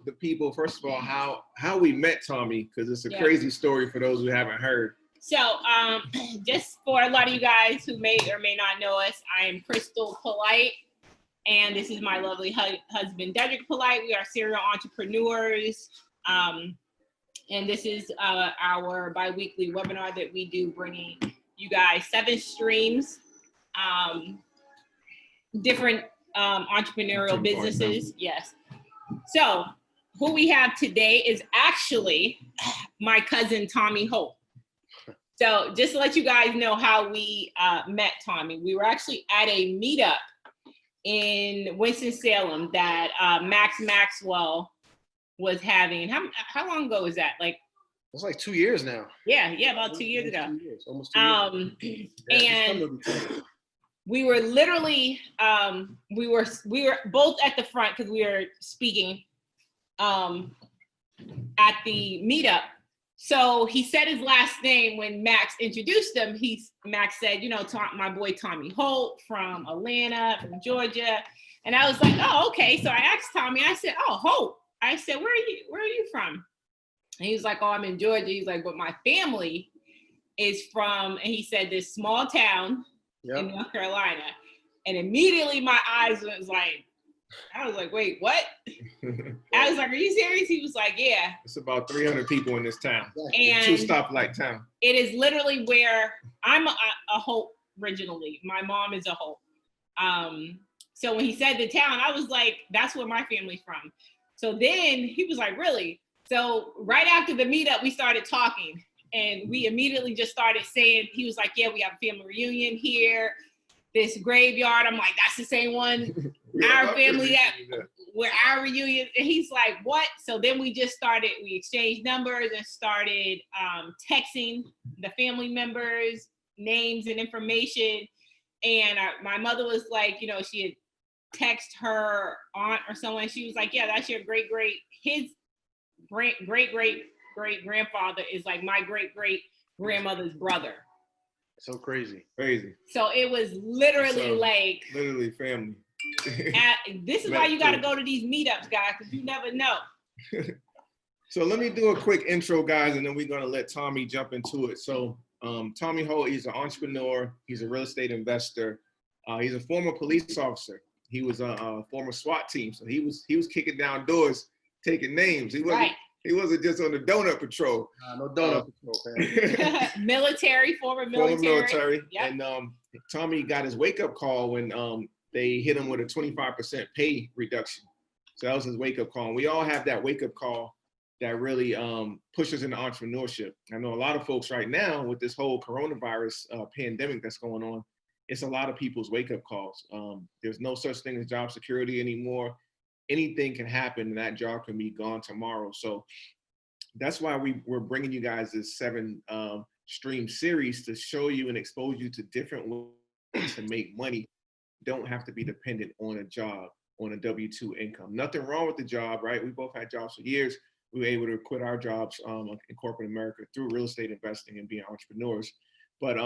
the people, first of all, how we met Tommy, because it's a crazy story for those who haven't heard. So just for a lot of you guys who may or may not know us, I am Krystal Polite, and this is my lovely husband, Dedric Polite. We are serial entrepreneurs, and this is our bi-weekly webinar that we do, bringing you guys 7 streams, different entrepreneurial businesses. Yes. So who we have today is actually my cousin, Tommy Holt. So just to let you guys know how we met Tommy, we were actually at a meetup in Winston-Salem that Max Maxwell was having. How long ago was that? Like, it's like 2 years now. Yeah, about 2 years ago. 2 years, almost 2 years. And we were literally, we were both at the front because we were speaking at the meetup. So he said his last name when Max introduced him. Max said, you know, my boy Tommy Holt from Atlanta, from Georgia. And I was like, oh, okay. So I asked Tommy, I said, oh, Holt. I said, where are you from? And he was like, oh, I'm in Georgia. He's like, but my family is from, and he said, this small town in North Carolina. And immediately my eyes was like, I was like, wait, what? I was like, are you serious? He was like, yeah. It's about 300 people in this town. And 2 stoplight town. It is literally where I'm a Holt originally. My mom is a Holt. So when he said the town, I was like, that's where my family's from. So then he was like, really? So right after the meetup, we started talking, and we immediately just started saying, he was like, yeah, we have a family reunion here, this graveyard. I'm like, that's the same one, our family, where our reunion. And he's like, what? So then we exchanged numbers and started texting the family members, names and information. And my mother was like, you know, she had texted her aunt or someone. She was like, yeah, that's your his great grandfather is like my great grandmother's brother. So crazy. So it was literally literally family. This is why you got to go to these meetups, guys, because you never know. So let me do a quick intro, guys, and then we're going to let Tommy jump into it. So Tommy Holt, he's an entrepreneur. He's a real estate investor. He's a former police officer. He was a former SWAT team. So he was kicking down doors, taking names. He wasn't just on the donut patrol. No donut patrol, man. Former military. Yep. And Tommy got his wake-up call when they hit him with a 25% pay reduction. So that was his wake-up call. And we all have that wake-up call that really pushes into entrepreneurship. I know a lot of folks right now with this whole coronavirus pandemic that's going on, it's a lot of people's wake-up calls. There's no such thing as job security anymore. Anything can happen and that job can be gone tomorrow. So that's why we're bringing you guys this 7 stream series to show you and expose you to different ways to make money. Don't have to be dependent on a job, on a W-2 income. Nothing wrong with the job, right? We both had jobs for years. We were able to quit our jobs in corporate America through real estate investing and being entrepreneurs. But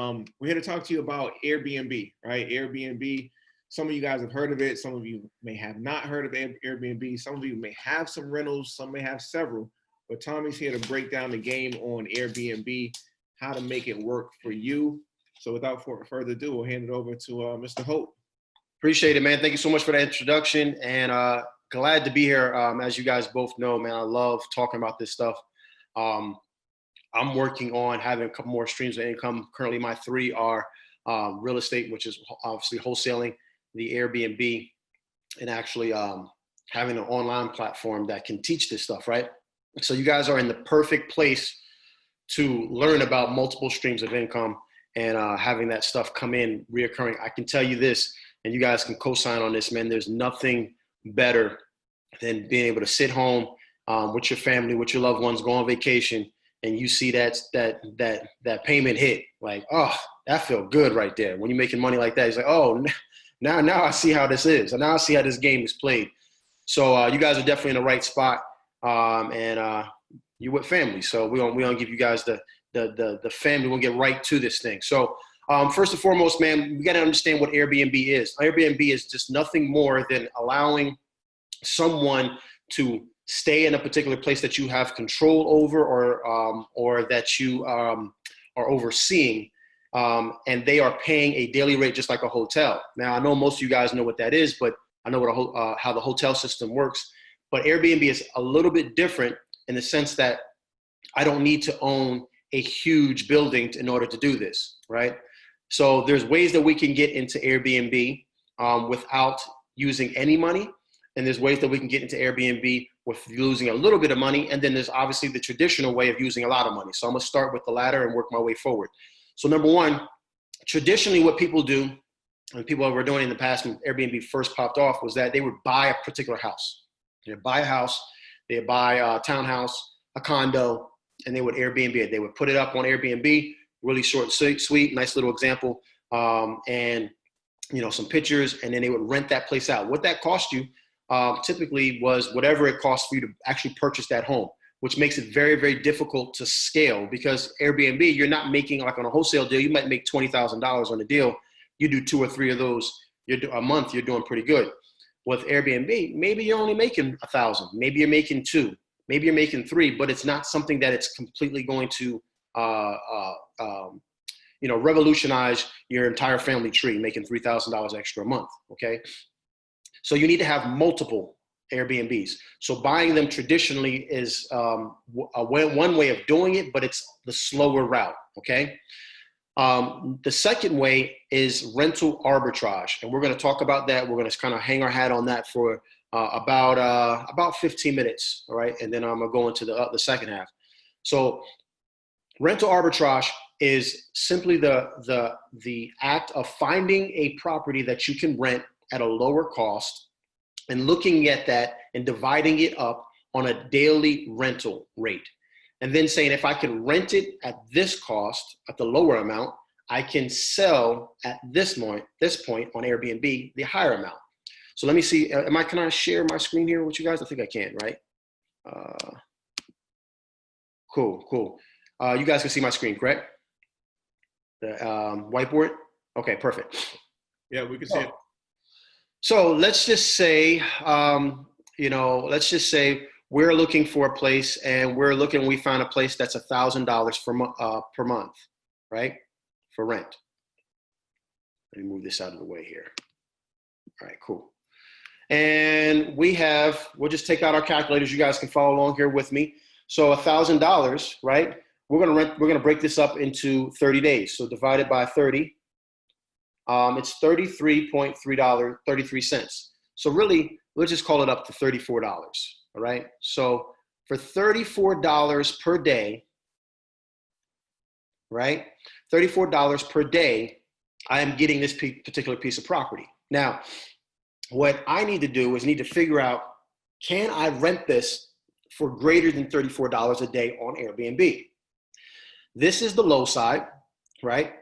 we're here to talk to you about Airbnb, right? Airbnb. Some of you guys have heard of it. Some of you may have not heard of Airbnb. Some of you may have some rentals. Some may have several. But Tommy's here to break down the game on Airbnb, how to make it work for you. So without further ado, we'll hand it over to Mr. Holt. Appreciate it, man. Thank you so much for that introduction. And glad to be here. As you guys both know, man, I love talking about this stuff. I'm working on having a couple more streams of income. Currently, my 3 are real estate, which is obviously wholesaling, the Airbnb, and actually having an online platform that can teach this stuff, right? So you guys are in the perfect place to learn about multiple streams of income and having that stuff come in reoccurring. I can tell you this, and you guys can co-sign on this, man, there's nothing better than being able to sit home with your family, with your loved ones, go on vacation, and you see that payment hit. Like, oh, that felt good right there. When you're making money like that, it's like, oh, now I see how this is. And now I see how this game is played. So you guys are definitely in the right spot. And you with family. So we gonna give you guys the family. We'll get right to this thing. So first and foremost, man, we got to understand what Airbnb is. Airbnb is just nothing more than allowing someone to stay in a particular place that you have control over, or that you are overseeing, and they are paying a daily rate just like a hotel. Now, I know most of you guys know what that is, but I know what how the hotel system works. But Airbnb is a little bit different in the sense that I don't need to own a huge building in order to do this, right? So there's ways that we can get into Airbnb without using any money. And there's ways that we can get into Airbnb with losing a little bit of money. And then there's obviously the traditional way of using a lot of money. So I'm gonna start with the latter and work my way forward. So number one, traditionally what people do, and people were doing in the past when Airbnb first popped off, was that they would buy a particular house. They'd buy a house, they'd buy a townhouse, a condo, and they would Airbnb it. They would put it up on Airbnb, really short, sweet, nice little example, and some pictures, and then they would rent that place out. What that cost you typically was whatever it cost for you to actually purchase that home, which makes it very, very difficult to scale, because Airbnb, you're not making, like on a wholesale deal, you might make $20,000 on a deal. You do 2 or 3 of those a month, you're doing pretty good. With Airbnb, maybe you're only making 1,000, maybe you're making 2, maybe you're making 3, but it's not something that it's completely going to revolutionize your entire family tree, making $3,000 extra a month, okay? So you need to have multiple Airbnbs. So buying them traditionally is one way of doing it, but it's the slower route, okay? The second way is rental arbitrage, and we're going to talk about that. We're going to kind of hang our hat on that for about 15 minutes, all right? And then I'm going to go into the second half. So rental arbitrage is simply the act of finding a property that you can rent at a lower cost and looking at that and dividing it up on a daily rental rate. And then saying, if I can rent it at this cost, at the lower amount, I can sell at this point on Airbnb, the higher amount. So let me see, can I share my screen here with you guys? I think I can, right? Cool. You guys can see my screen, correct? The whiteboard? Okay, perfect. Yeah, we can see it. So let's just say, we're looking for a place, and we found a place that's $1,000 per month, right? For rent. Let me move this out of the way here. All right, cool. And we'll just take out our calculators. You guys can follow along here with me. So $1,000, right? We're gonna break this up into 30 days. So divided by 30, it's $33.33. So really, let's just call it up to $34. All right. So for $34 per day, right? $34 per day, I am getting this particular piece of property. Now, what I need to do is figure out, can I rent this for greater than $34 a day on Airbnb? This is the low side, right?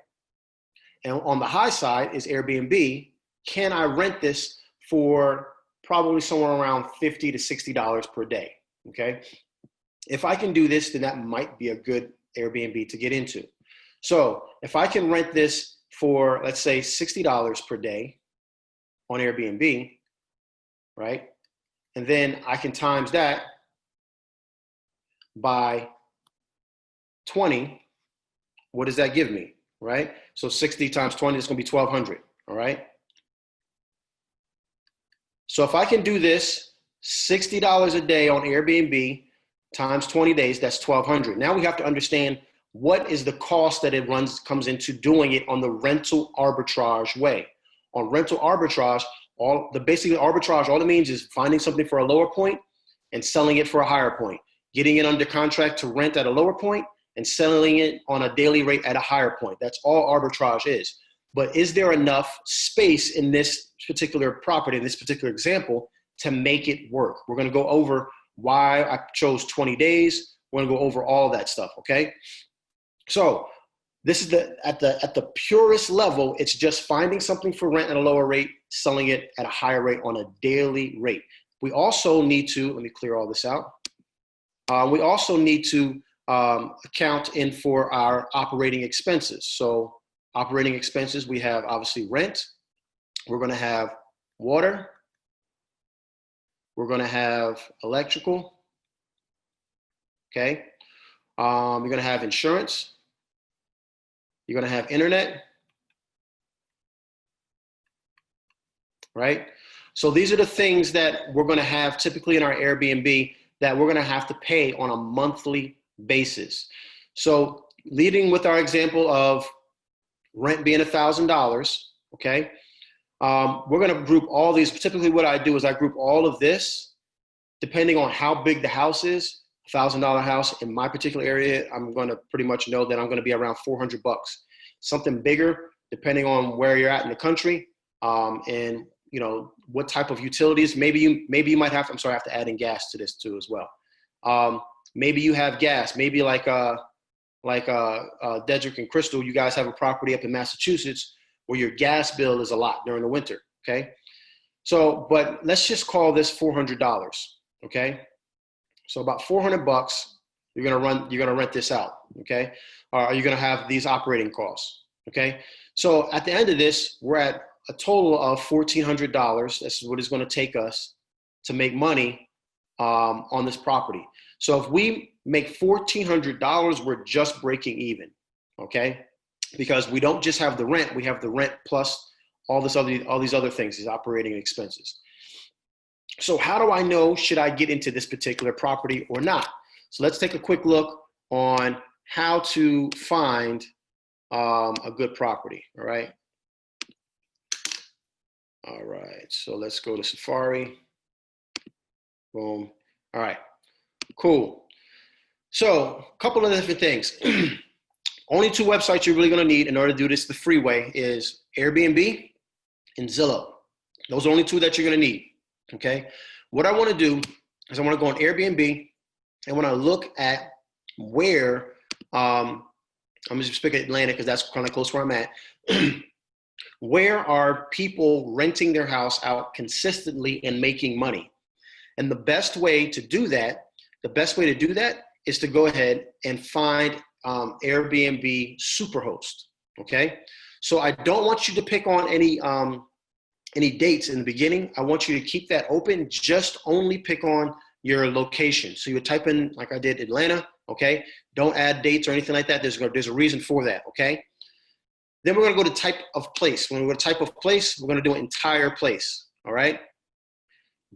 And on the high side is Airbnb. Can I rent this for probably somewhere around $50 to $60 per day, okay? If I can do this, then that might be a good Airbnb to get into. So if I can rent this for, let's say, $60 per day on Airbnb, right? And then I can times that by 20. What does that give me, right? So 60 times 20 is going to be 1,200, all right? So if I can do this, $60 a day on Airbnb times 20 days, that's 1,200. Now we have to understand what is the cost that comes into doing it on the rental arbitrage way. On rental arbitrage, basically arbitrage, all it means is finding something for a lower point and selling it for a higher point, getting it under contract to rent at a lower point and selling it on a daily rate at a higher point. That's all arbitrage is. But is there enough space in this particular property, in this particular example, to make it work? We're going to go over why I chose 20 days. We're going to go over all that stuff, okay? So this is at the purest level, it's just finding something for rent at a lower rate, selling it at a higher rate on a daily rate. We also need to, let me clear all this out. We also need to account in for our operating expenses. So operating expenses, we have obviously rent, we're going to have water, we're going to have electrical, okay? You're going to have insurance. You're going to have internet, right? So these are the things that we're going to have typically in our Airbnb that we're going to have to pay on a monthly basis. So leading with our example of rent being $1,000, okay? We're going to group all these. Typically what I do is I group all of this depending on how big the house is. $1,000 house in my particular area, I'm going to pretty much know that I'm going to be around $400. Something bigger, depending on where you're at in the country, and you know what type of utilities. Maybe you might have. I'm sorry, I have to add in gas to this too as well. Maybe you have gas. Maybe like Dedric and Krystal, you guys have a property up in Massachusetts where your gas bill is a lot during the winter. Okay, so but let's just call this $400. Okay. So about $400, you're gonna rent this out, okay? Or you're gonna have these operating costs, okay? So at the end of this, we're at a total of $1,400. This is what it's gonna take us to make money on this property. So if we make $1,400, we're just breaking even, okay? Because we don't just have the rent, we have the rent plus all these other things, these operating expenses. So how do I know, should I get into this particular property or not? So let's take a quick look on how to find a good property, all right? All right, so let's go to Safari. Boom. All right, cool. So a couple of different things. Only two websites you're really gonna need in order to do this the free way is Airbnb and Zillow. Those are the only two that you're gonna need. Okay, what I want to do is I want to go on Airbnb and when I look at where, I'm just picking Atlanta because that's kind of close where I'm at, where are people renting their house out consistently and making money? And the best way to do that is to go ahead and find Airbnb Superhost, okay? So I don't want you to pick on any dates in the beginning. I want you to keep that open, just only pick on your location. So you would type in, like I did, Atlanta, okay? Don't add dates or anything like that. There's a reason for that, okay? Then we're gonna go to type of place. When we go to type of place, we're gonna do an entire place, all right?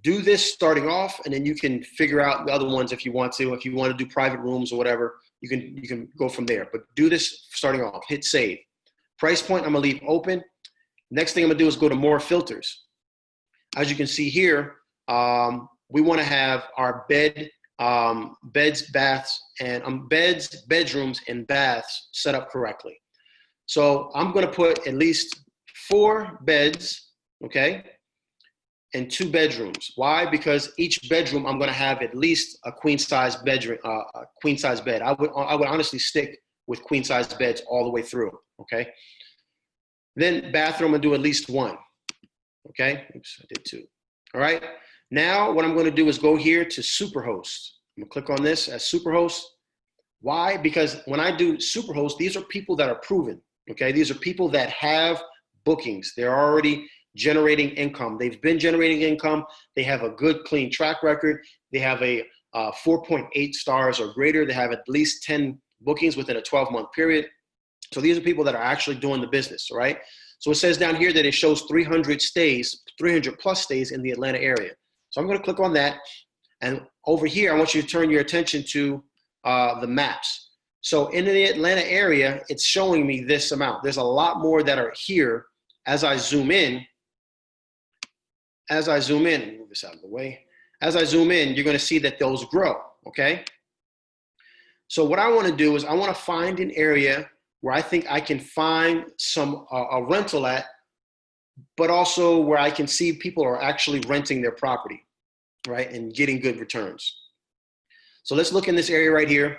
Do this starting off, and then you can figure out the other ones if you want to. If you want to do private rooms or whatever, you can go from there. But do this starting off, hit save. Price point, I'm gonna leave open. Next thing I'm gonna do is go to more filters. As you can see here, we wanna have our beds, baths, and bedrooms and baths set up correctly. So I'm gonna put at least 4 beds, okay, and 2 bedrooms. Why? Because each bedroom I'm gonna have at least a queen size bedroom, a queen size bed. I would honestly stick with queen size beds all the way through, okay? Then bathroom, I'm gonna do at least 1, okay? Oops, I did 2. All right, now what I'm gonna do is go here to Superhost. I'm gonna click on this as Superhost. Why? Because when I do Superhost, these are people that are proven, okay? These are people that have bookings. They're already generating income. They've been generating income. They have a good, clean track record. They have a 4.8 stars or greater. They have at least 10 bookings within a 12-month period. So these are people that are actually doing the business, right? So it says down here that it shows 300 plus stays in the Atlanta area. So I'm gonna click on that. And over here, I want you to turn your attention to the maps. So in the Atlanta area, it's showing me this amount. There's a lot more that are here. As I zoom in, move this out of the way. As I zoom in, you're gonna see that those grow, okay? So what I wanna do is I wanna find an area where I think I can find some a rental at, but also where I can see people are actually renting their property, right, and getting good returns. So let's look in this area right here.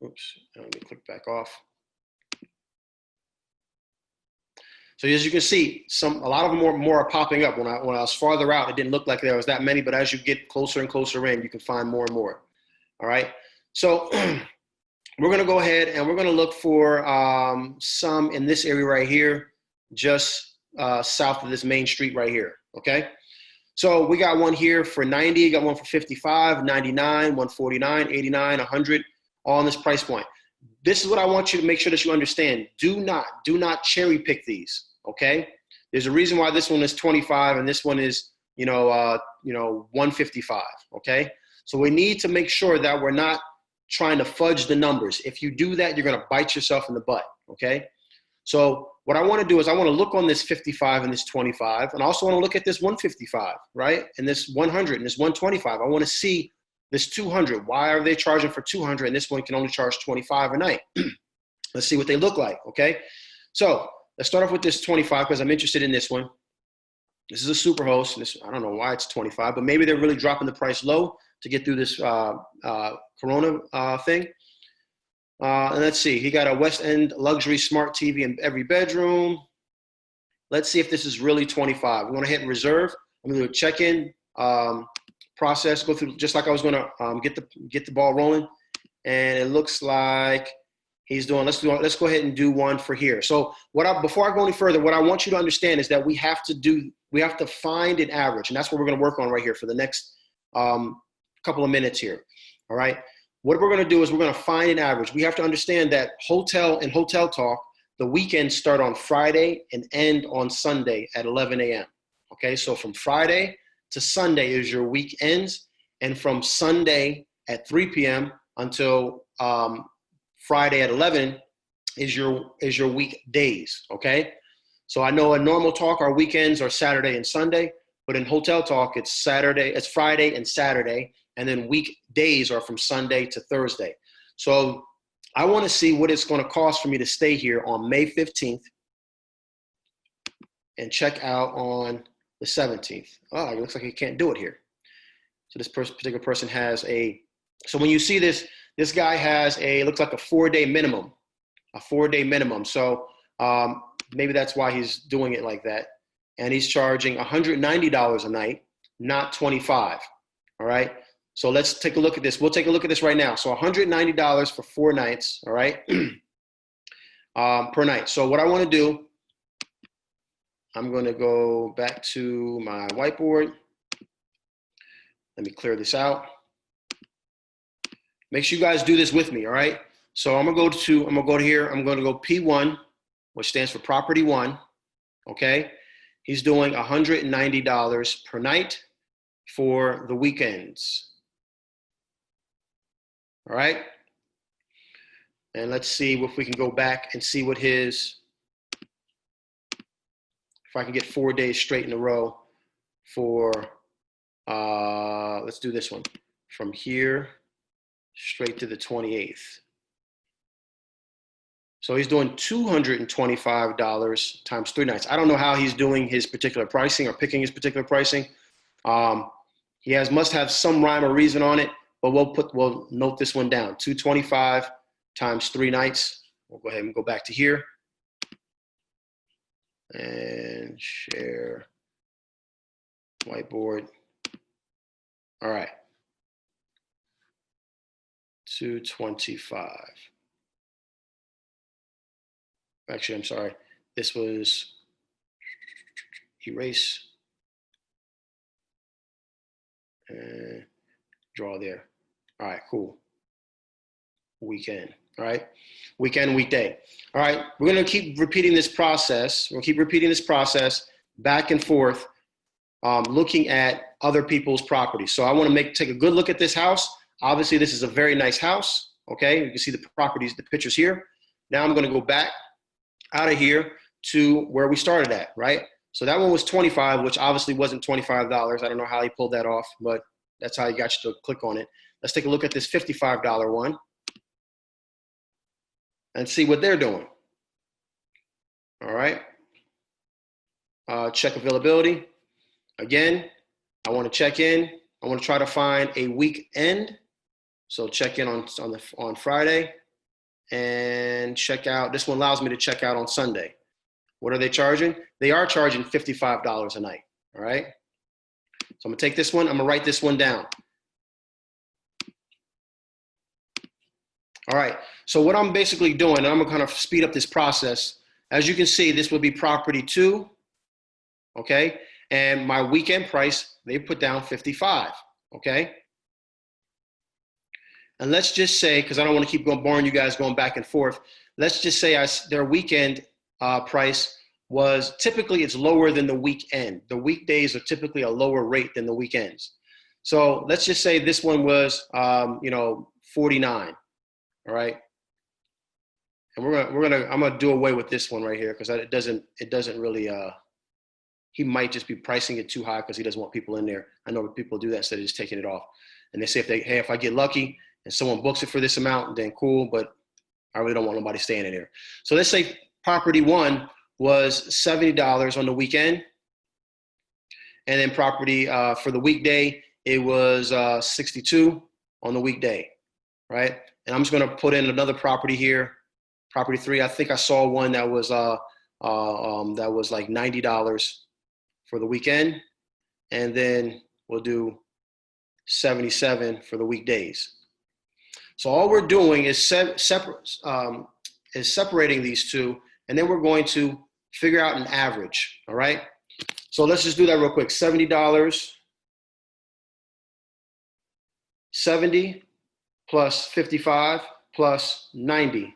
Oops, let me click back off. So as you can see, a lot of them more are popping up. When I was farther out, it didn't look like there was that many, but as you get closer and closer in, you can find more and more. All right, so we're gonna go ahead and we're gonna look for some in this area right here, just south of this main street right here, okay? So we got one here for 90, got one for 55, 99, 149, 89, 100, all in this price point. This is what I want you to make sure that you understand. Do not cherry pick these, okay? There's a reason why this one is 25 and this one is, 155, okay? So we need to make sure that we're not trying to fudge the numbers. If you do that, you're gonna bite yourself in the butt, okay? So what I wanna do is I wanna look on this 55 and this 25, and I also wanna look at this 155, right? And this 100 and this 125. I wanna see this 200. Why are they charging for 200 and this one can only charge 25 a night? Let's see what they look like, okay? So let's start off with this 25 because I'm interested in this one. This is a super host. I don't know why it's 25, but maybe they're really dropping the price low to get through this Corona thing. And let's see, he got a West End luxury smart TV in every bedroom. Let's see if this is really 25. I'm gonna hit reserve. I'm gonna do a check-in process, go through just like I was gonna get the ball rolling. And it looks like he's doing, let's go ahead and do one for here. So before I go any further, what I want you to understand is that we have to find an average, and that's what we're gonna work on right here for the next couple of minutes here, all right? What we're gonna do is we're gonna find an average. We have to understand that hotel talk, the weekends start on Friday and end on Sunday at 11 a.m., okay? So from Friday to Sunday is your weekends, and from Sunday at 3 p.m. until Friday at 11 is your weekdays, okay? So I know in normal talk, our weekends are Saturday and Sunday, but in hotel talk, it's Friday and Saturday, and then weekdays are from Sunday to Thursday. So I want to see what it's going to cost for me to stay here on May 15th and check out on the 17th. Oh, it looks like he can't do it here. So this particular person has so when you see this guy has looks like a 4-day minimum, So maybe that's why he's doing it like that. And he's charging $190 a night, not 25, all right? So let's take a look at this. We'll take a look at this right now. So $190 for 4 nights, all right? Per night. So what I want to do, I'm going to go back to my whiteboard. Let me clear this out. Make sure you guys do this with me, all right? So I'm going to go here. I'm going to go P1, which stands for property 1, okay? He's doing $190 per night for the weekends. All right? And let's see if we can go back and see what if I can get 4 days straight in a row for, let's do this one. From here straight to the 28th. So he's doing $225 times 3 nights. I don't know how he's doing his particular pricing or picking his particular pricing. He must have some rhyme or reason on it, but we'll note this one down. $225 times 3 nights. We'll go ahead and go back to here and share whiteboard. All right. 225. Actually, I'm sorry. This was erase and draw there. All right, cool. Weekend, all right? Weekend, weekday. All right, we're gonna keep repeating this process. We'll keep repeating this process back and forth, looking at other people's properties. So I wanna take a good look at this house. Obviously, this is a very nice house, okay? You can see the properties, the pictures here. Now I'm gonna go back out of here to where we started at, right? So that one was 25, which obviously wasn't $25. I don't know how he pulled that off, but that's how he got you to click on it. Let's take a look at this $55 one and see what they're doing. All right. Check availability. Again, I want to check in. I want to try to find a weekend. So check in on Friday and check out. This one allows me to check out on Sunday. What are they charging? They are charging $55 a night, all right? So I'm gonna take this one, I'm gonna write this one down. All right, so what I'm basically doing, and I'm gonna kind of speed up this process. As you can see, this would be property 2, okay? And my weekend price, they put down 55, okay? And let's just say, because I don't want to keep boring you guys going back and forth, let's just say their weekend price was, typically it's lower than the weekend. The weekdays are typically a lower rate than the weekends. So let's just say this one was, 49, all right? And I'm gonna do away with this one right here because it doesn't really, he might just be pricing it too high because he doesn't want people in there. I know people do that instead of just taking it off. And they say if I get lucky and someone books it for this amount, then cool, but I really don't want nobody staying in there. So let's say property one was $70 on the weekend. And then property for the weekday, it was 62 on the weekday, right? And I'm just gonna put in another property here, property three. I think I saw one that was like $90 for the weekend, and then we'll do 77 for the weekdays. So all we're doing is separating these two, and then we're going to figure out an average, all right? So let's just do that real quick. $70, 70 plus 55 plus 90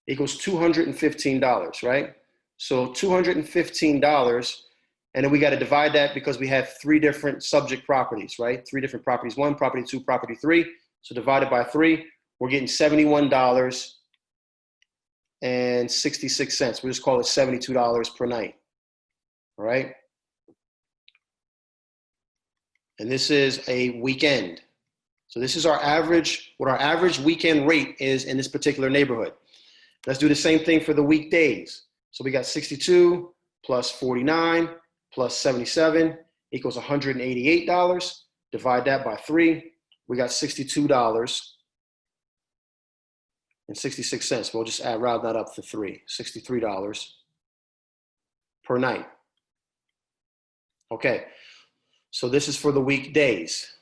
equals $215, right? So $215, and then we got to divide that because we have three different subject properties, right? Three different properties, one, property two, property three. So divided by three, we're getting $71.66. We'll just call it $72 per night, all right? And this is a weekend. So this is our average, what our average weekend rate is in this particular neighborhood. Let's do the same thing for the weekdays. So we got 62 plus 49 plus 77 equals $188. Divide that by three. We got $62.66. We'll just round that up to three, $63 per night. Okay, so this is for the weekdays.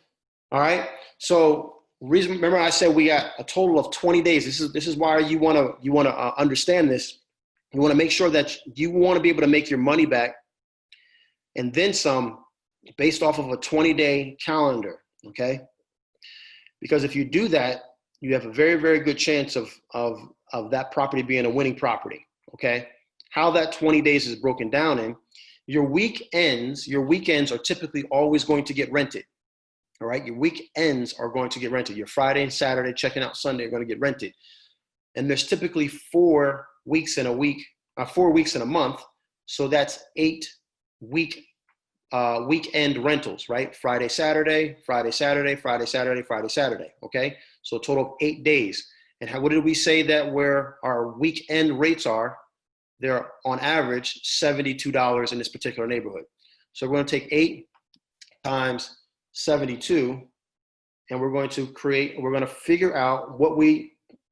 All right, so remember I said we got a total of 20 days. This is why you want to understand this. You want to make sure that you want to be able to make your money back and then some based off of a 20-day calendar, okay? Because if you do that, you have a very, very good chance of that property being a winning property, okay? How that 20 days is broken down in, your weekends are typically always going to get rented, all right? Your weekends are going to get rented. Your Friday and Saturday, checking out Sunday are going to get rented. And there's typically 4 weeks in a week, 4 weeks in a month. So that's 8 weekend rentals, right? Friday, Saturday, Friday, Saturday, Friday, Saturday, Friday, Saturday, okay? So a total of 8 days. And what did we say that where our weekend rates are? They're on average $72 in this particular neighborhood. So we're going to take 8 times 72, and we're going to figure out what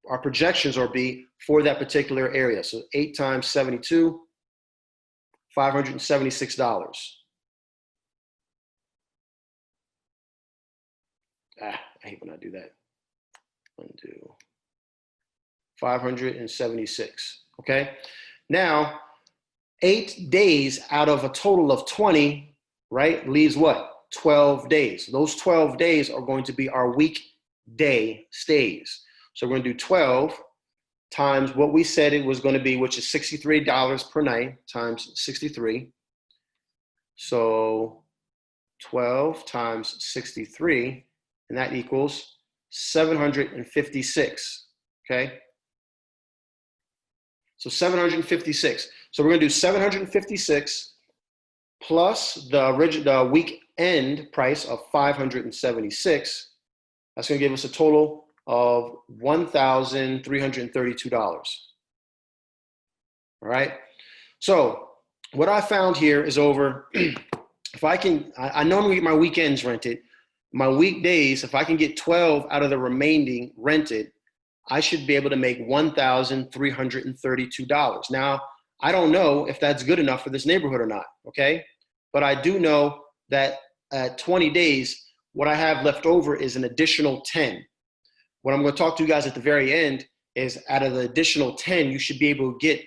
our projections will be for that particular area. So 8 times 72, $576. I hate when I do that. 576, okay? Now, 8 days out of a total of 20, right, leaves what? 12 days. Those 12 days are going to be our weekday stays. So we're going to do 12 times what we said it was going to be, which is $63 per night times 63. So 12 times 63, and that equals 756, okay? So 756. So we're going to do 756 plus the weekend price of 576. That's going to give us a total of $1,332. All right. So what I found here is over, if I can, I normally get my weekends rented. My weekdays, if I can get 12 out of the remaining rented, I should be able to make $1,332. Now, I don't know if that's good enough for this neighborhood or not, okay? But I do know that at 20 days, what I have left over is an additional 10. What I'm going to talk to you guys at the very end is out of the additional 10, you should be able to get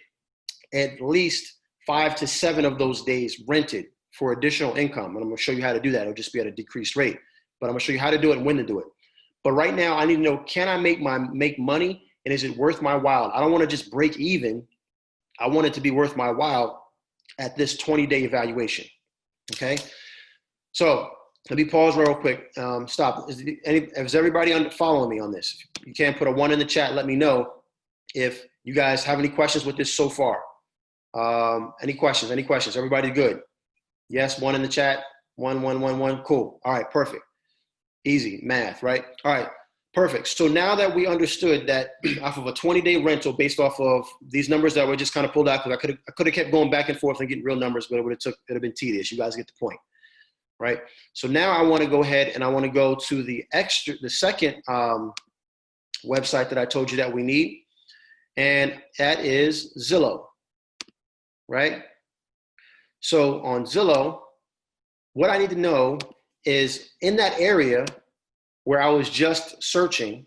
at least 5 to 7 of those days rented for additional income. And I'm going to show you how to do that. It'll just be at a decreased rate, but I'm going to show you how to do it and when to do it. But right now I need to know, can I make money, and is it worth my while? I don't want to just break even. I want it to be worth my while at this 20-day evaluation. Okay. So let me pause real quick. Stop. Is everybody following me on this? If you can't put a 1 in the chat, let me know if you guys have any questions with this so far. Any questions? Everybody good? Yes, 1 in the chat. 1, 1, 1, 1. Cool. All right, perfect. Easy math, right? All right, perfect. So now that we understood that off of a 20-day rental based off of these numbers that were just kind of pulled out, because I could have kept going back and forth and getting real numbers, but it'd have been tedious. You guys get the point, right? So now I want to go ahead and I want to go to the second website that I told you that we need, and that is Zillow, right? So on Zillow, what I need to know is, in that area where I was just searching,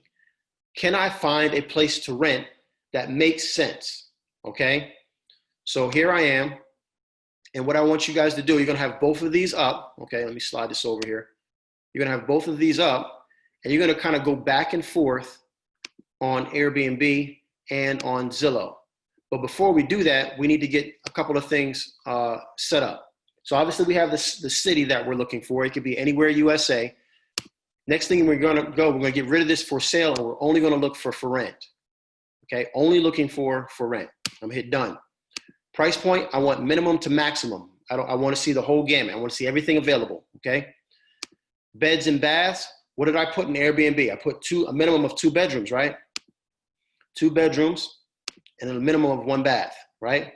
can I find a place to rent that makes sense? Okay. So here I am. And what I want you guys to do, you're going to have both of these up. Okay. Let me slide this over here. You're going to have both of these up, and you're going to kind of go back and forth on Airbnb and on Zillow. But before we do that, we need to get a couple of things set up. So obviously we have the city that we're looking for. It could be anywhere USA. Next thing we're going to get rid of this for sale, and we're only going to look for rent. Okay, only looking for rent. I'm hit done. Price point, I want minimum to maximum. I want to see the whole gamut. I want to see everything available. Okay. Beds and baths. What did I put in Airbnb? I put a minimum of 2 bedrooms, right? 2 bedrooms and a minimum of 1 bath, right?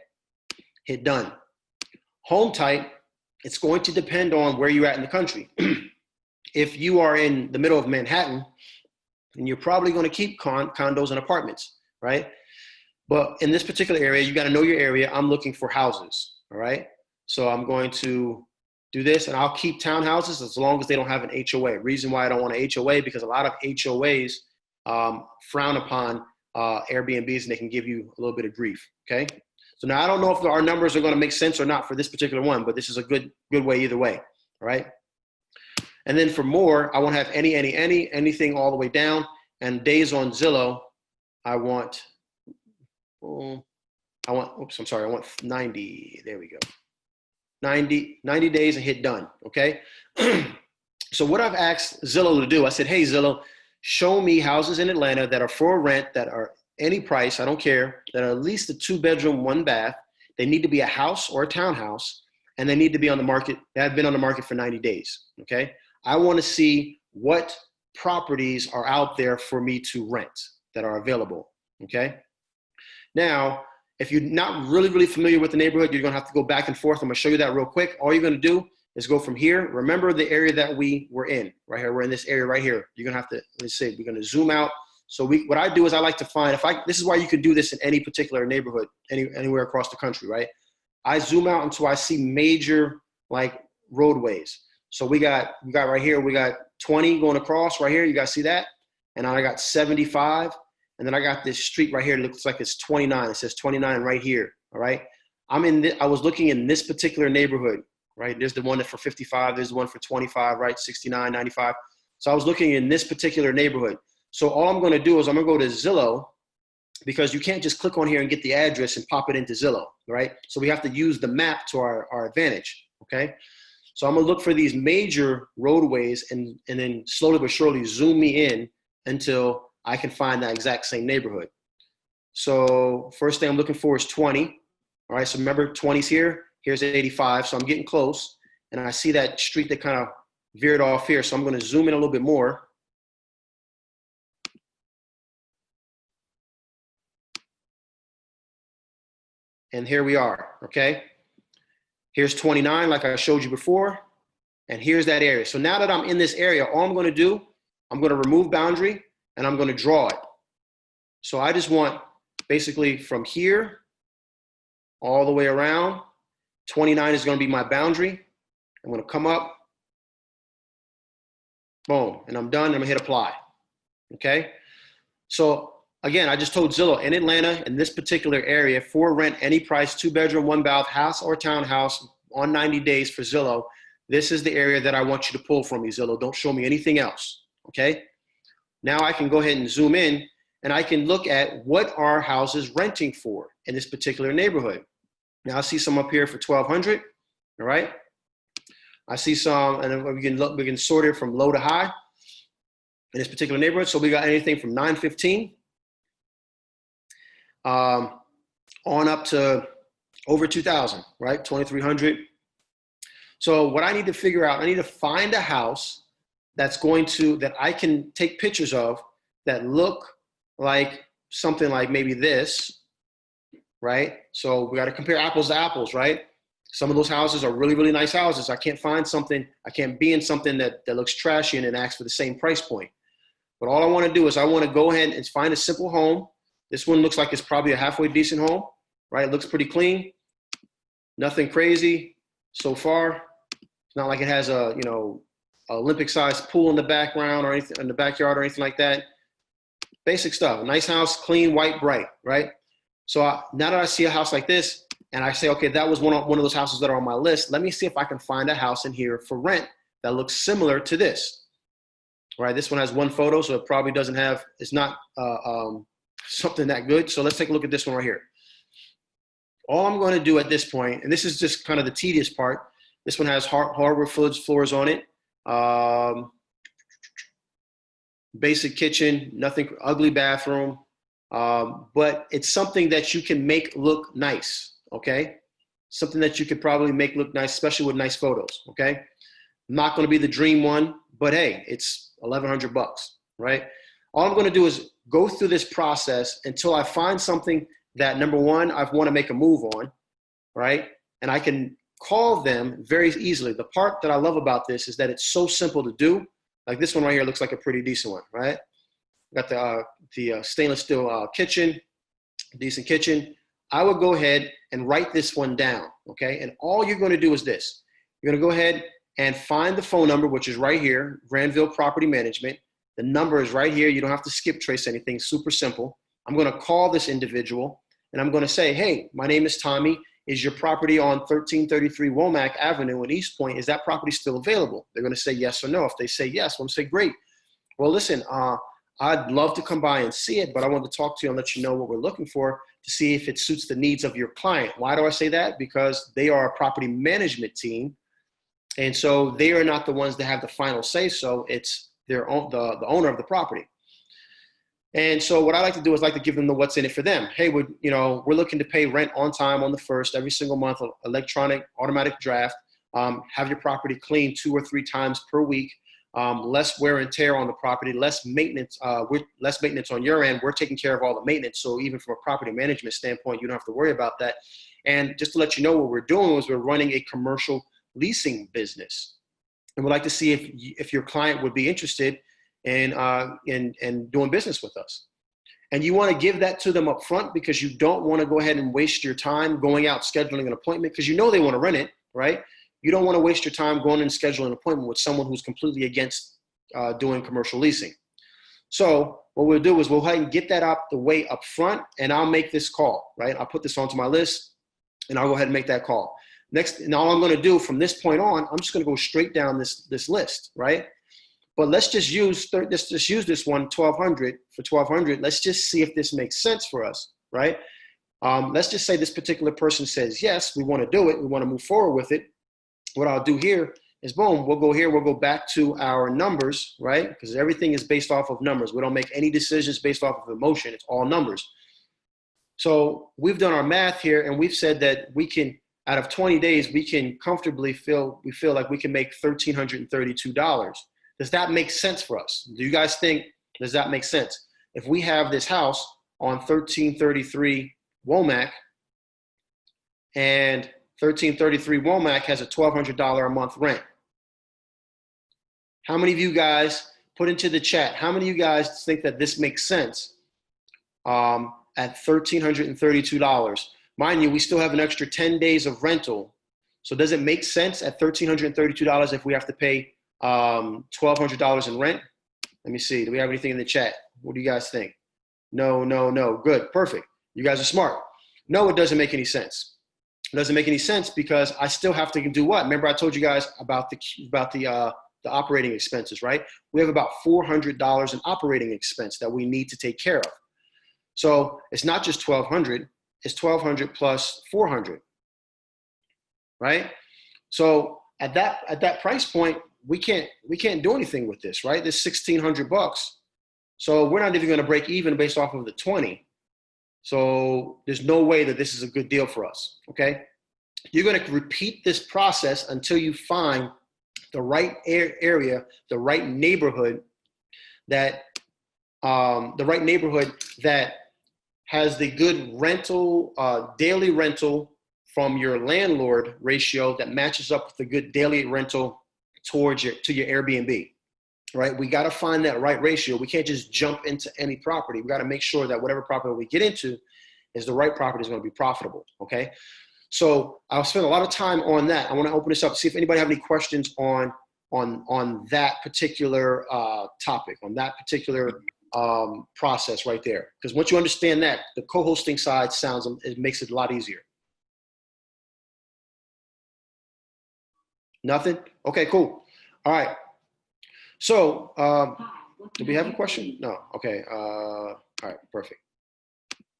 Hit done. Home type, it's going to depend on where you're at in the country. If you are in the middle of Manhattan, then you're probably going to keep condos and apartments, right? But in this particular area, you got to know your area. I'm looking for houses, all right? So I'm going to do this, and I'll keep townhouses as long as they don't have an HOA. Reason why I don't want an HOA, because a lot of HOAs frown upon Airbnbs, and they can give you a little bit of grief, okay? So now I don't know if our numbers are going to make sense or not for this particular one, but this is a good way either way, all right? And then for more, I won't have anything all the way down. And days on Zillow, I want 90. There we go. 90 days and hit done, okay? So what I've asked Zillow to do, I said, hey, Zillow, show me houses in Atlanta that are for rent, that are any price, I don't care, that are at least a 2-bedroom, 1 bath. They need to be a house or a townhouse, and they need to be on the market. They have been on the market for 90 days, okay? I want to see what properties are out there for me to rent that are available, okay? Now, if you're not really familiar with the neighborhood, you're going to have to go back and forth. I'm going to show you that real quick. All you're going to do is go from here. Remember the area that we were in, right here. We're in this area right here. You're going to have to, let's see, we're going to zoom out. So what I do is I like to find, this is why you can do this in any particular neighborhood, anywhere across the country, right? I zoom out until I see major like roadways. So we got right here, we got 20 going across right here. You guys see that? And I got 75. And then I got this street right here. It looks like it's 29. It says 29 right here. All right. I was looking in this particular neighborhood, right? There's the one that for 55. There's the one for 25, right? 69, 95. So I was looking in this particular neighborhood. So all I'm going to do is I'm going to go to Zillow, because you can't just click on here and get the address and pop it into Zillow, right? So we have to use the map to our advantage, okay? So I'm going to look for these major roadways and then slowly but surely zoom me in until I can find that exact same neighborhood. So first thing I'm looking for is 20. All right, so remember 20's here, here's 85, so I'm getting close. And I see that street that kind of veered off here, so I'm going to zoom in a little bit more. And here we are, okay? Here's 29, like I showed you before, and here's that area. So now that I'm in this area, all I'm going to do, I'm going to remove boundary, and I'm going to draw it. So I just want basically from here all the way around. 29 is going to be my boundary. I'm going to come up, boom, and I'm done. I'm going to hit apply, okay? So again, I just told Zillow in Atlanta, in this particular area, for rent, any price, 2-bedroom, 1 bath, house or townhouse, on 90 days for Zillow, this is the area that I want you to pull from me, Zillow. Don't show me anything else, okay? Now I can go ahead and zoom in, and I can look at what are houses renting for in this particular neighborhood. Now I see some up here for 1,200, all right? I see some, and then we can sort it from low to high in this particular neighborhood. So we got anything from 915 on up to over 2,000, right? 2,300. So what I need to figure out, I need to find a house that I can take pictures of that look like something like maybe this, right? So we got to compare apples to apples, right? Some of those houses are really, really nice houses. I can't be in something that looks trashy and ask for the same price point. But all I want to do is I want to go ahead and find a simple home. This one looks like it's probably a halfway decent home, right? It looks pretty clean. Nothing crazy so far. It's not like it has a, Olympic-sized pool in the background or anything in the backyard or anything like that. Basic stuff. Nice house, clean, white, bright, right? So now that I see a house like this, and I say, okay, that was one of those houses that are on my list. Let me see if I can find a house in here for rent that looks similar to this. All right, this one has one photo, so it probably doesn't have, it's not something that good. So let's take a look at this one right here. All I'm going to do at this point, and this is just kind of the tedious part, this one has hardwood floors on it. Basic kitchen, nothing, ugly bathroom. But it's something that you can make look nice. Okay, something that you could probably make look nice, especially with nice photos. Okay, not going to be the dream one, but hey, it's $1,100, right? All I'm going to do is go through this process until I find something that, number one, I want to make a move on, right? And I can call them very easily. The part that I love about this is that it's so simple to do. Like this one right here looks like a pretty decent one, right? Got the stainless steel kitchen, decent kitchen. I would go ahead and write this one down, okay? And all you're going to do is this. You're going to go ahead and find the phone number, which is right here, Granville Property Management. The number is right here. You don't have to skip trace anything. Super simple. I'm going to call this individual, and I'm going to say, hey, my name is Tommy. Is your property on 1333 Womack Avenue in East Point, is that property still available? They're going to say yes or no. If they say yes, I'm going to say, great. Well, listen, I'd love to come by and see it, but I want to talk to you and let you know what we're looking for to see if it suits the needs of your client. Why do I say that? Because they are a property management team, and so they are not the ones that have the final say. So it's their own, the owner of the property. And so what I like to do is like to give them the what's in it for them. Hey, we're looking to pay rent on time on the 1st, every single month, electronic automatic draft, have your property cleaned 2 or 3 times per week, less wear and tear on the property, less maintenance on your end. We're taking care of all the maintenance. So even from a property management standpoint, you don't have to worry about that. And just to let you know, what we're doing is we're running a commercial leasing business. And we'd like to see if your client would be interested in doing business with us. And you want to give that to them up front, because you don't want to go ahead and waste your time going out scheduling an appointment, because you know they want to rent it, right? You don't want to waste your time going and scheduling an appointment with someone who's completely against doing commercial leasing. So what we'll do is we'll go ahead and get that out the way up front, and I'll make this call, right? I'll put this onto my list, and I'll go ahead and make that call. Next, and all I'm going to do from this point on, I'm just going to go straight down this list, right? But let's just use this one, 1,200 for 1,200. Let's just see if this makes sense for us, right? Let's just say this particular person says, yes, we want to do it. We want to move forward with it. What I'll do here is, boom, we'll go here. We'll go back to our numbers, right? Because everything is based off of numbers. We don't make any decisions based off of emotion. It's all numbers. So we've done our math here, and we've said that we can, out of 20 days, we can comfortably feel like we can make $1,332. Does that make sense for us? Do you guys think, does that make sense? If we have this house on 1333 Womack, and 1333 Womack has a $1,200 a month rent. How many of you guys, put into the chat, how many of you guys think that this makes sense at $1,332? Mind you, we still have an extra 10 days of rental. So does it make sense at $1,332 if we have to pay $1,200 in rent? Let me see. Do we have anything in the chat? What do you guys think? No. Good. Perfect. You guys are smart. No, it doesn't make any sense. It doesn't make any sense because I still have to do what? Remember I told you guys about the operating expenses, right? We have about $400 in operating expense that we need to take care of. So it's not just 1,200, it's 1,200 plus 400, right? So at that price point, we can't do anything with this, right? This $1,600. So we're not even going to break even based off of the 20. So there's no way that this is a good deal for us, okay? You're going to repeat this process until you find the right area, the right neighborhood that has the good rental, daily rental from your landlord ratio that matches up with the good daily rental to your Airbnb. Right? We got to find that right ratio. We can't just jump into any property. We got to make sure that whatever property we get into is the right property, is going to be profitable. Okay. So I'll spend a lot of time on that. I want to open this up, see if anybody have any questions on that particular topic, on that particular process right there. Because once you understand that, the co-hosting side it makes it a lot easier. Nothing? Okay, cool. All right. So, do we have a question? No. Okay. All right. Perfect.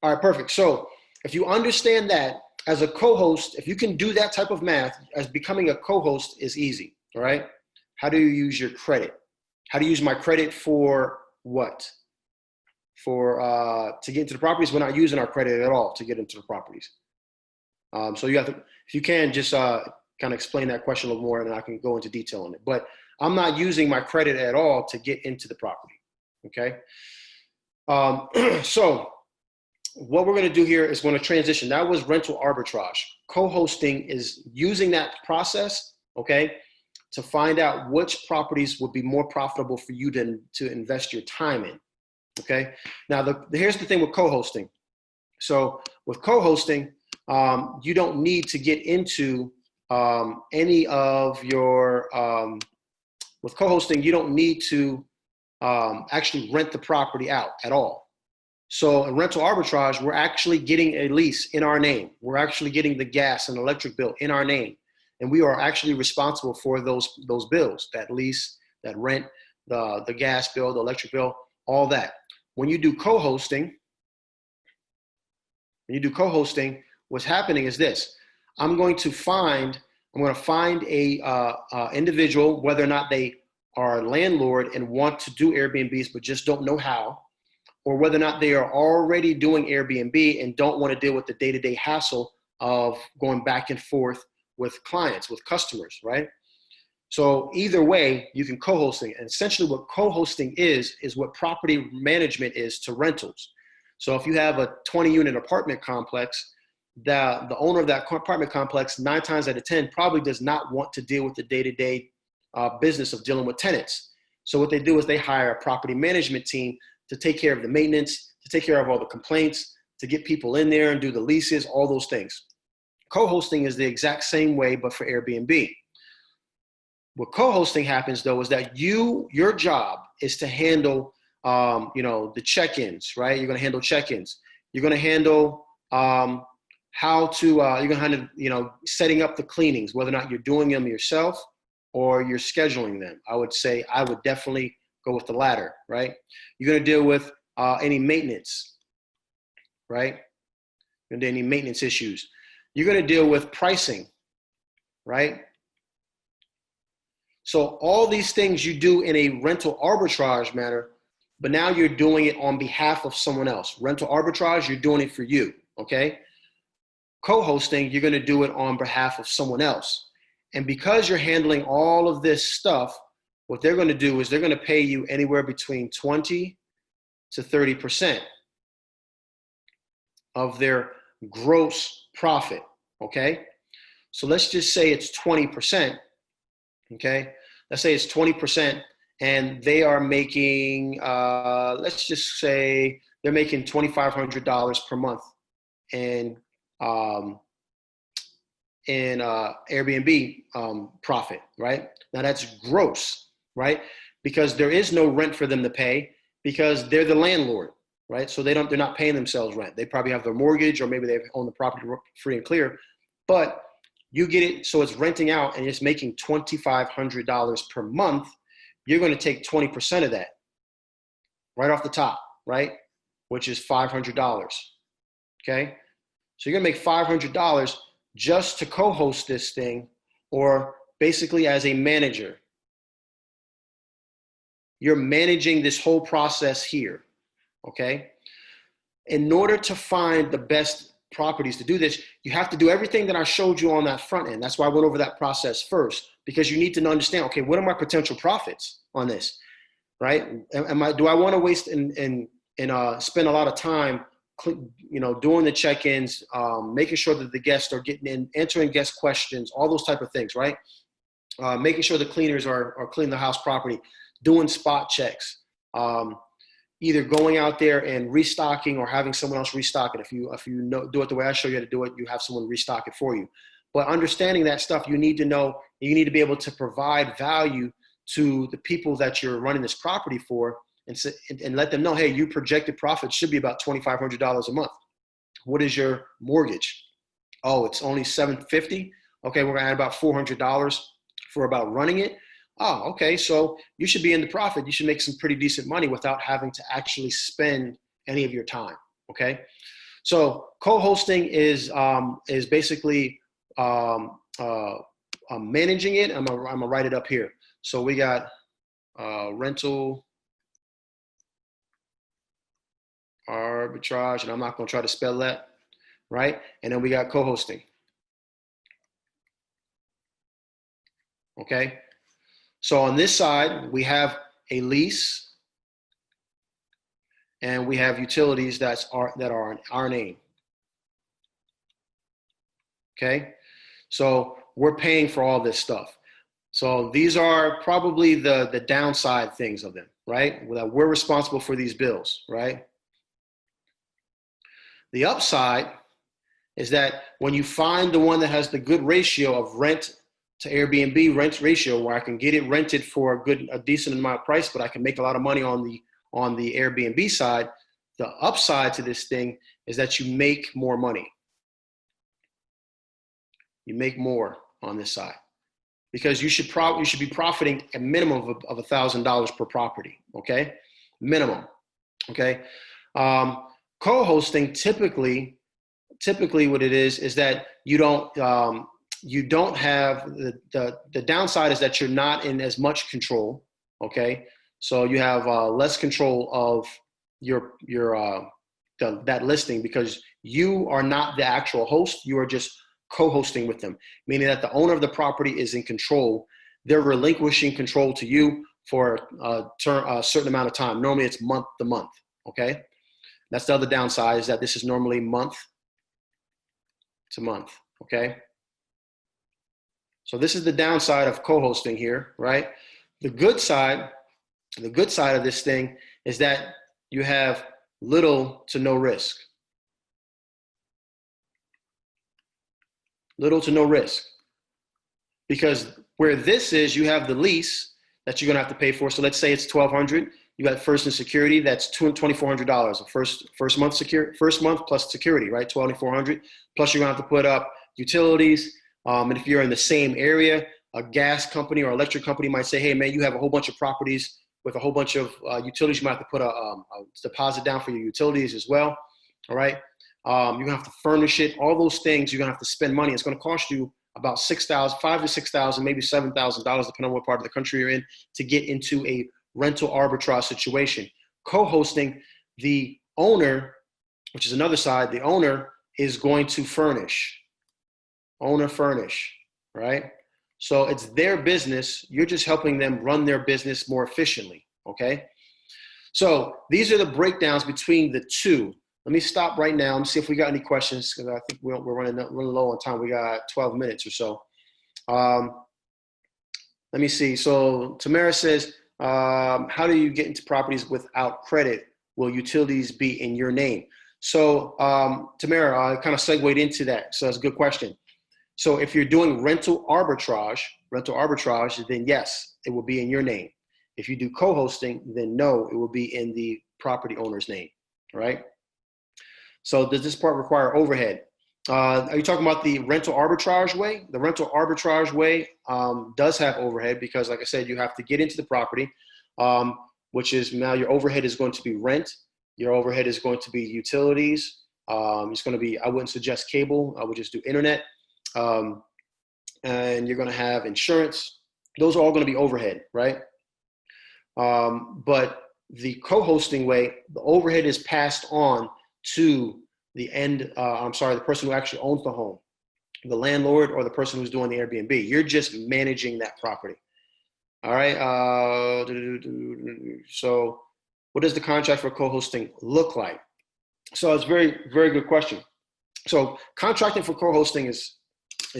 All right. Perfect. So, if you understand that as a co-host, if you can do that type of math, as becoming a co-host is easy. All right. How do you use your credit? How do you use my credit for what? To get into the properties? We're not using our credit at all to get into the properties. So you have to, if you can, just kind of explain that question a little more, and then I can go into detail on it. But I'm not using my credit at all to get into the property, okay? So what we're gonna do here is gonna transition. That was rental arbitrage. Co-hosting is using that process, okay, to find out which properties would be more profitable for you to invest your time in, okay? Now, here's the thing with co-hosting. So with co-hosting, you don't need to get into any of your, with co-hosting, you don't need to actually rent the property out at all. So in rental arbitrage, we're actually getting a lease in our name. We're actually getting the gas and electric bill in our name. And we are actually responsible for those bills, that lease, that rent, the gas bill, the electric bill, all that. When you do co-hosting, what's happening is this. I'm going to find a individual, whether or not they are a landlord and want to do Airbnbs but just don't know how, or whether or not they are already doing Airbnb and don't want to deal with the day-to-day hassle of going back and forth with clients, with customers, right? So either way, you can co-hosting. And essentially what co-hosting is what property management is to rentals. So if you have a 20-unit apartment complex, the owner of that apartment complex, 9 times out of 10, probably does not want to deal with the day-to-day business of dealing with tenants. So what they do is they hire a property management team to take care of the maintenance, to take care of all the complaints, to get people in there and do the leases, all those things. Co-hosting is the exact same way, but for Airbnb. What co-hosting happens though is that your job is to handle, the check-ins, right? You're going to handle check-ins. You're going to handle you're going to handle, setting up the cleanings, whether or not you're doing them yourself or you're scheduling them. I would say I would definitely go with the latter, right? You're going to deal with any maintenance, right? You're going to do any maintenance issues. You're going to deal with pricing, right? So all these things you do in a rental arbitrage matter, but now you're doing it on behalf of someone else. Rental arbitrage, you're doing it for you, okay? Co-hosting, you're going to do it on behalf of someone else. And because you're handling all of this stuff, what they're going to do is they're going to pay you anywhere between 20 to 30% of their gross profit, okay? So let's just say it's 20%, okay? Let's say it's 20% and they are making, let's just say they're making $2,500 per month in Airbnb profit, right? Now that's gross, right? Because there is no rent for them to pay because they're the landlord, right? So they're not paying themselves rent. They probably have their mortgage or maybe they own the property free and clear, But you get it, so it's renting out and it's making $2,500 per month. You're going to take 20% of that right off the top, right? Which is $500. Okay. So you're going to make $500 just to co-host this thing, or basically as a manager. You're managing this whole process here. Okay. In order to find the best properties to do this, you have to do everything that I showed you on that front end. That's why I went over that process first, because you need to understand, okay, what are my potential profits on this, right? Do I want to waste and spend a lot of time, doing the check-ins, making sure that the guests are getting in, answering guest questions, all those type of things, right? Making sure the cleaners are cleaning the house properly, doing spot checks, either going out there and restocking or having someone else restock it. If you do it the way I show you how to do it, you have someone restock it for you. But understanding that stuff, you need to know, you need to be able to provide value to the people that you're running this property for, and let them know, hey, your projected profit should be about $2,500 a month. What is your mortgage? Oh, it's only $750. Okay, we're gonna add about $400 for about running it. Oh, okay, so you should be in the profit. You should make some pretty decent money without having to actually spend any of your time, okay? So co-hosting is basically managing it. I'm gonna write it up here. So we got rental arbitrage, and I'm not gonna try to spell that, right? And then we got co-hosting, okay? So on this side, we have a lease and we have utilities that are in our name. Okay. So we're paying for all this stuff. So these are probably the downside things of them, right? That we're responsible for these bills, right? The upside is that when you find the one that has the good ratio of rent to Airbnb rent ratio, where I can get it rented for a decent amount of price, but I can make a lot of money on the Airbnb side, the upside to this thing is that you make more money. You make more on this side because you should be profiting a minimum of $1,000 per property. Okay, minimum. Okay, co-hosting typically what it is that you don't have the downside is that you're not in as much control. Okay, so you have less control of that listing because you are not the actual host. You are just co-hosting with them, meaning that the owner of the property is in control. They're relinquishing control to you for a certain amount of time. Normally it's month to month. Okay, that's the other downside, is that this is normally month to month. Okay. So this is the downside of co-hosting here, right? The good side of this thing is that you have little to no risk. Little to no risk. Because where this is, you have the lease that you're gonna have to pay for. So let's say it's $1,200. You got first and security, that's $2,400. First month plus security, right? $2,400. Plus you're gonna have to put up utilities. And if you're in the same area, a gas company or electric company might say, hey, man, you have a whole bunch of properties with a whole bunch of utilities. You might have to put a deposit down for your utilities as well. All right. You're going to have to furnish it. All those things, you're going to have to spend money. It's going to cost you about $5,000 to $6,000, maybe $7,000, depending on what part of the country you're in, to get into a rental arbitrage situation. Co-hosting, the owner, which is another side, the owner is going to furnish. Owner furnish, right? So it's their business. You're just helping them run their business more efficiently, okay? So these are the breakdowns between the two. Let me stop right now and see if we got any questions, because I think we're running low on time. We got 12 minutes or so. Let me see. So Tamara says, how do you get into properties without credit? Will utilities be in your name? So Tamara, I kind of segued into that. So that's a good question. So if you're doing rental arbitrage, then yes, it will be in your name. If you do co-hosting, then no, it will be in the property owner's name, all right? So does this part require overhead? Are you talking about the rental arbitrage way? The rental arbitrage way does have overhead because, like I said, you have to get into the property, which is now your overhead is going to be rent. Your overhead is going to be utilities. It's going to be, I wouldn't suggest cable. I would just do internet. And you're going to have insurance. Those are all going to be overhead, right? But the co-hosting way, the overhead is passed on to the the person who actually owns the home, the landlord or the person who's doing the Airbnb. You're just managing that property. All right. So what does the contract for co-hosting look like? So it's very, very good question. So contracting for co-hosting is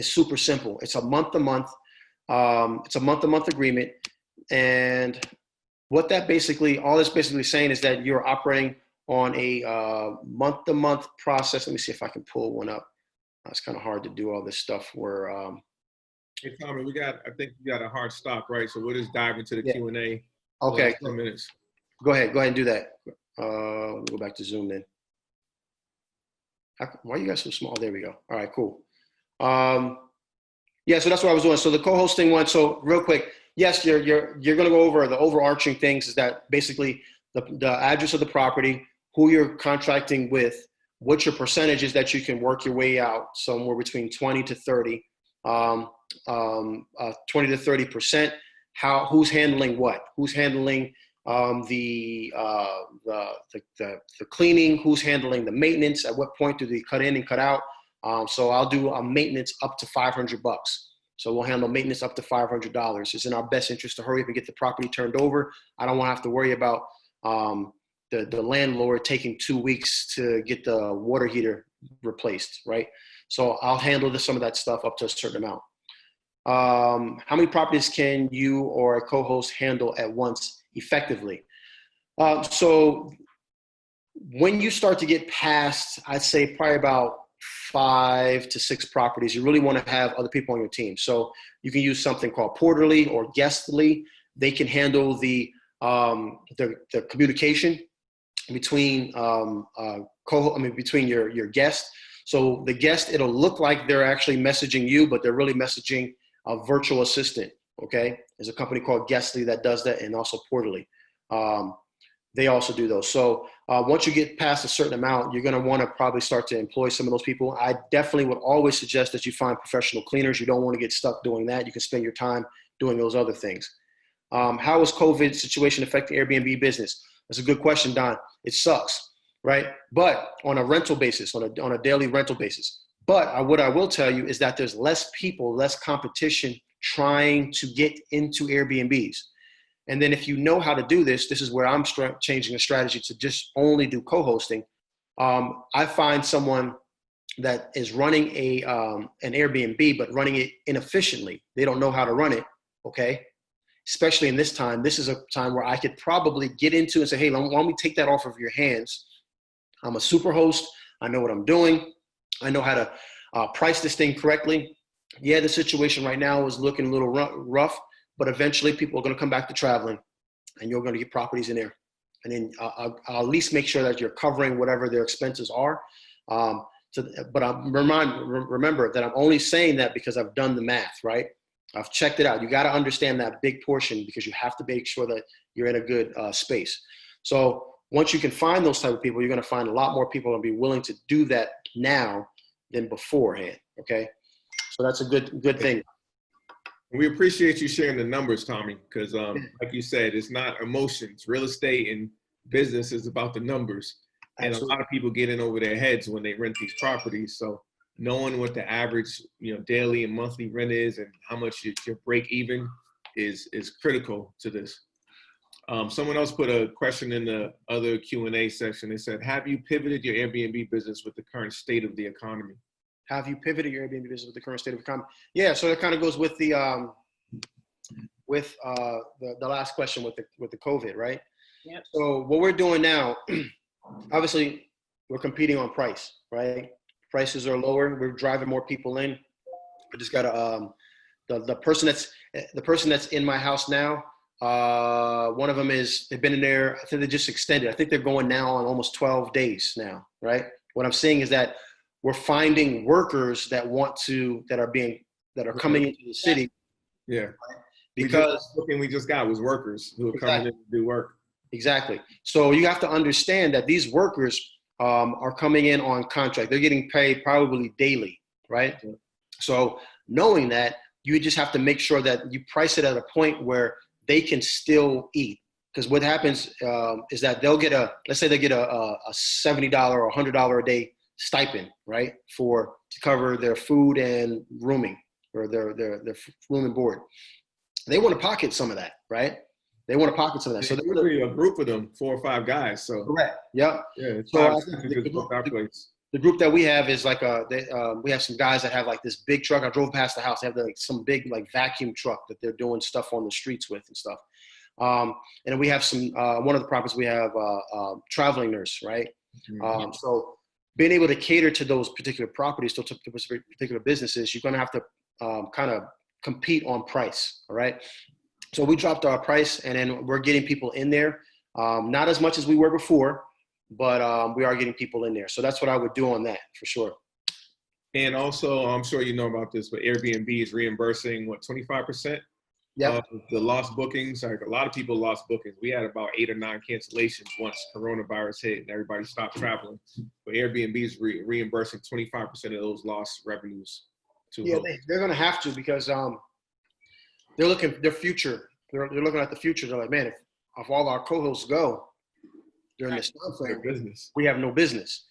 super simple. It's a month-to-month. It's a month-to-month agreement. And what that basically, all it's basically saying is that you're operating on a month-to-month process. Let me see if I can pull one up. It's kind of hard to do all this stuff where. Hey, Tommy, I think we got a hard stop, right? So we'll just dive into the Q&A. Okay. 10 minutes. Go ahead and do that. Go back to Zoom then. Why are you guys so small? There we go. All right, cool. Yeah, so that's what I was doing. So the co-hosting one, so real quick, yes, you're going to go over the overarching things is that basically the address of the property, who you're contracting with, what your percentage is that you can work your way out, somewhere between 20 to 30, 20 to 30%, who's handling what, who's handling the cleaning, who's handling the maintenance, at what point do they cut in and cut out. So I'll do a maintenance up to $500. So we'll handle maintenance up to $500. It's in our best interest to hurry up and get the property turned over. I don't want to have to worry about the landlord taking 2 weeks to get the water heater replaced, right? So I'll handle some of that stuff up to a certain amount. How many properties can you or a co-host handle at once effectively? So when you start to get past, I'd say probably about 5 to 6 properties, you really want to have other people on your team. So you can use something called porterly or guestly. They can handle the communication between between your guest. So the guest, it'll look like they're actually messaging you, but they're really messaging a virtual assistant. Okay, there's a company called Guestly that does that, and also porterly. They also do those. So once you get past a certain amount, you're going to want to probably start to employ some of those people. I definitely would always suggest that you find professional cleaners. You don't want to get stuck doing that. You can spend your time doing those other things. How is COVID situation affecting Airbnb business? That's a good question, Don. It sucks, right? But on a rental basis, on a daily rental basis. But what I will tell you is that there's less people, less competition trying to get into Airbnbs. And then if you know how to do this, this is where I'm changing the strategy to just only do co-hosting. I find someone that is running an Airbnb, but running it inefficiently. They don't know how to run it, okay? Especially in this time. This is a time where I could probably get into and say, hey, let me take that off of your hands. I'm a super host. I know what I'm doing. I know how to price this thing correctly. Yeah, the situation right now is looking a little rough, but eventually people are going to come back to traveling and you're going to get properties in there. And then I'll at least make sure that you're covering whatever their expenses are. But remember that I'm only saying that because I've done the math, right? I've checked it out. You got to understand that big portion because you have to make sure that you're in a good space. So once you can find those type of people, you're going to find a lot more people and be willing to do that now than beforehand. Okay. So that's a good thing. We appreciate you sharing the numbers, Tommy, because like you said, it's not emotions. Real estate and business is about the numbers. And Absolutely. A lot of people get in over their heads when they rent these properties. So knowing what the average, daily and monthly rent is and how much your break even is critical to this. Someone else put a question in the other Q&A section. They said, have you pivoted your Airbnb business with the current state of the economy? Have you pivoted your Airbnb business with the current state of the economy? Yeah, so that kind of goes with the last question with the COVID, right? Yep. So what we're doing now, obviously, we're competing on price, right? Prices are lower. We're driving more people in. I just got the person that's in my house now. One of them they've been in there. I think they just extended. I think they're going now on almost 12 days now, right? What I'm seeing is that we're finding workers that are coming into the city. Yeah. Right? Because we just got was workers who are coming in to do work. Exactly. So you have to understand that these workers are coming in on contract. They're getting paid probably daily, right? Yeah. So knowing that, you just have to make sure that you price it at a point where they can still eat. Because what happens is that let's say they get a $70 or $100 a day stipend, right, to cover their food and rooming, or their room and board. They want to pocket some of that, right? They want to pocket some of that. So there's really a group of them, 4 or 5 guys. So correct. Yep. Yeah. So the group that we have is like we have some guys that have like this big truck. I drove past the house. They have like some big like vacuum truck that they're doing stuff on the streets with and stuff. And then we have some, one of the properties we have traveling nurse, right? Mm-hmm. So being able to cater to those particular properties, to particular businesses, you're going to have to kind of compete on price. All right. So we dropped our price, and then we're getting people in there. Not as much as we were before, but we are getting people in there. So that's what I would do on that for sure. And also, I'm sure you know about this, but Airbnb is reimbursing 25%? Yeah. The lost bookings. Like, a lot of people lost bookings. We had about 8 or 9 cancellations once coronavirus hit and everybody stopped traveling. But Airbnb is reimbursing 25% of those lost revenues. Yeah, they're going to have to, because they're looking their future. They're looking at the future. They're like, man, if all our co-hosts go during this time frame, we have no business.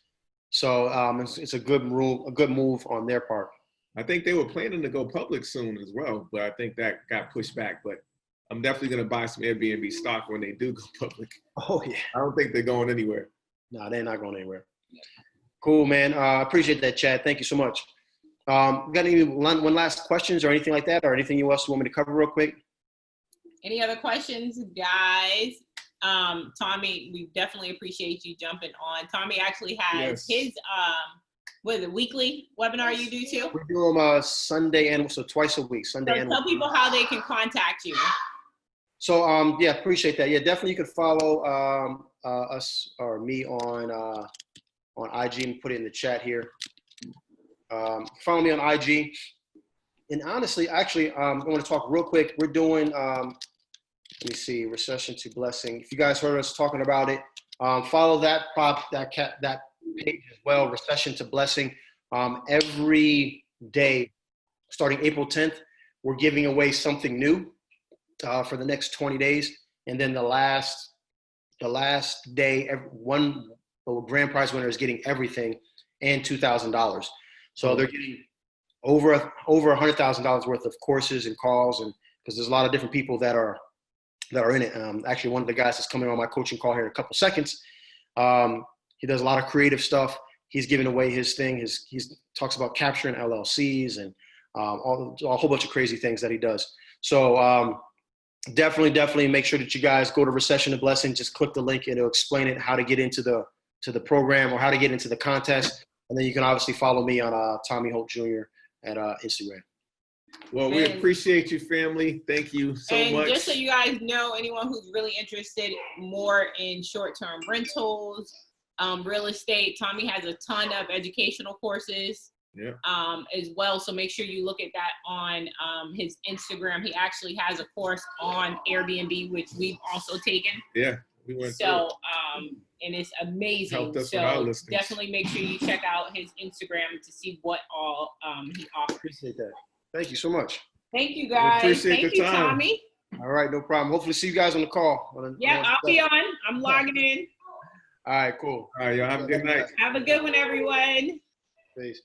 So it's a good move on their part. I think they were planning to go public soon as well, but I think that got pushed back. But I'm definitely going to buy some Airbnb stock when they do go public. Oh, yeah. I don't think they're going anywhere. No, they're not going anywhere. Cool, man. Appreciate that, Chad. Thank you so much. Got any one last questions or anything like that, or anything else you want me to cover real quick? Any other questions, guys? Tommy, we definitely appreciate you jumping on. Tommy actually has his weekly webinar you do too? We do them Sunday and so twice a week. Sunday and tell people how they can contact you. So yeah, appreciate that. Yeah, definitely you can follow us or me on IG and put it in the chat here. Follow me on IG. And honestly, actually, I want to talk real quick. We're doing, let me see, Recession to Blessing. If you guys heard us talking about it, follow that page as well, Recession to Blessing. Every day, starting April 10th, we're giving away something new for the next 20 days. And then the last day, one grand prize winner is getting everything and $2,000. So they're getting over $100,000 worth of courses and calls, and because there's a lot of different people that are in it. Actually, one of the guys that's coming on my coaching call here in a couple seconds. He does a lot of creative stuff. He's giving away his thing. He talks about capturing LLCs and a whole bunch of crazy things that he does. So definitely make sure that you guys go to Recession to Blessing. Just click the link and it'll explain it, how to get into the program or how to get into the contest. And then you can obviously follow me on Tommy Holt Jr. at Instagram. Well, we appreciate you, family. Thank you so much. And just so you guys know, anyone who's really interested more in short-term rentals, real estate, Tommy has a ton of educational courses as well. So make sure you look at that on his Instagram. He actually has a course on Airbnb, which we've also taken. Yeah, we went through. And it's amazing. Helped us so with our listings. Definitely make sure you check out his Instagram to see what all he offers. Appreciate that. Thank you so much. Thank you, guys. Thank you, Tommy. All right, no problem. Hopefully see you guys on the call. I'll be on. I'm logging in. All right, cool. All right, y'all have a good night. Have a good one, everyone. Peace.